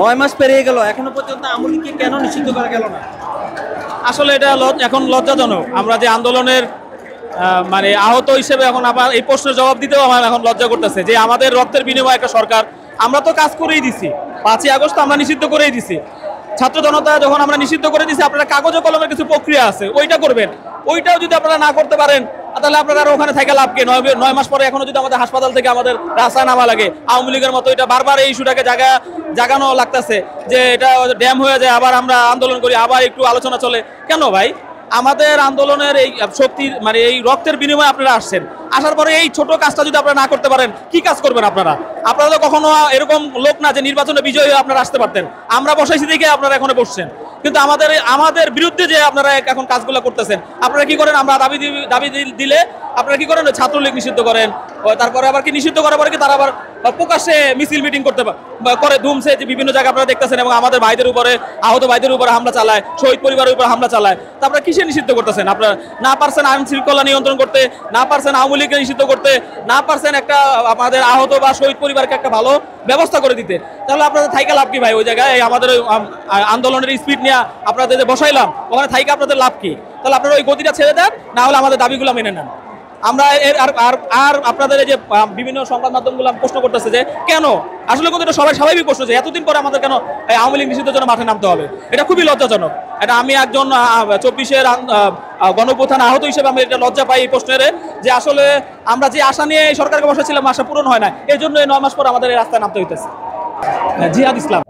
৯ মাস পেরিয়ে গেল, এখনো পর্যন্ত আওয়ামী লীগকে কেন নিষিদ্ধ করা গেল না? আসলে এটা এখন লজ্জাজনক। আমরা যে আন্দোলনের মানে আহত হিসেবে এখন আবার এই প্রশ্নের জবাব দিতেও আমার এখন লজ্জা করতেছে যে আমাদের রক্তের বিনিময়ে একটা সরকার, আমরা তো কাজ করেই দিছি। ৫ই আগস্ট আমরা নিষিদ্ধ করেই দিছি। ছাত্র জনতা যখন আমরা নিষিদ্ধ করে দিছি, আপনারা কাগজে কলমের কিছু প্রক্রিয়া আছে, ওইটা করবেন। ওইটাও যদি আপনারা না করতে পারেন, তাহলে আপনারা ওখানে থেকে লাভ কে? ৯ মাস পরে এখনো যদি আমাদের হাসপাতাল থেকে আমাদের রাস্তা নামা লাগে, আওয়ামী লীগের মতো এটা বারবার এই ইস্যুটাকে জাগানো লাগতেছে যে এটা ড্যাম হয়ে যায়, আবার আমরা আন্দোলন করি, আবার একটু আলোচনা চলে। কেন ভাই? আমাদের আন্দোলনের এই শক্তির মানে এই রক্তের বিনিময়ে আপনারা আসছেন, আসার পরে এই ছোট কাজটা যদি আপনারা না করতে পারেন, কি কাজ করবেন আপনারা? আপনারা তো কখনো এরকম লোক না যে নির্বাচনে বিজয়ী হয়ে আপনারা আসতে পারতেন। আমরা বসাইছি দেখে আপনারা এখানে বসছেন, কিন্তু আমাদের বিরুদ্ধে যে আপনারা এখন কাজগুলো করতেছেন, আপনারা কি করেন? আমরা দাবি দিলে আপনারা কি করেন? ছাত্রলীগ নিষিদ্ধ করেন, তারপরে আবার কি নিষিদ্ধ করার পরে কি তারা আবার প্রকাশ্যে মিছিল মিটিং করে ধুমছে যে বিভিন্ন জায়গায় আপনারা দেখতেছেন, এবং আমাদের ভাইদের উপরে, আহত ভাইদের উপরে হামলা চালায়, শহীদ পরিবারের উপরে হামলা চালায়। তারপরে কিসে নিষিদ্ধ করতেছেন? আপনারা না পারছেন আইন শৃঙ্খলা নিয়ন্ত্রণ করতে, না পারছেন আওয়ামী লীগকে নিষিদ্ধ করতে, না পারছেন একটা আমাদের আহত বা শহীদ পরিবারকে একটা ভালো ব্যবস্থা করে দিতে। তাহলে আপনাদের থাইকা লাভ কি ভাই? ওই জায়গায় আমাদের আন্দোলনের স্পিড নিয়ে আপনাদের যে বসাইলাম, ওখানে থাইকা আপনাদের লাভ কি? তাহলে আপনারা ওই গতিটা ছেড়ে দেন, না হলে আমাদের দাবিগুলো মেনে নেন। আমরা আর আপনাদের এই যে বিভিন্ন সংবাদ মাধ্যমগুলো প্রশ্ন করতেছে যে কেন, আসলে কিন্তু এটা সবাই স্বাভাবিক প্রশ্ন যে এতদিন পরে আমাদের কেন আওয়ামী লীগ নিষিদ্ধের জন্য মাঠে নামতে হবে। এটা খুবই লজ্জাজনক। এটা আমি একজন ২৪-এর গণঅভ্যুত্থান আহত হিসেবে আমি এটা লজ্জা পাই এই প্রশ্নের, যে আসলে আমরা যে আশা নিয়ে এই সরকারকে বসাচ্ছিলাম, আশা পূরণ হয় না, এই জন্য এই ৯ মাস পর আমাদের এই রাস্তায় নামতে হইতেছে। জিহাদ ইসলাম।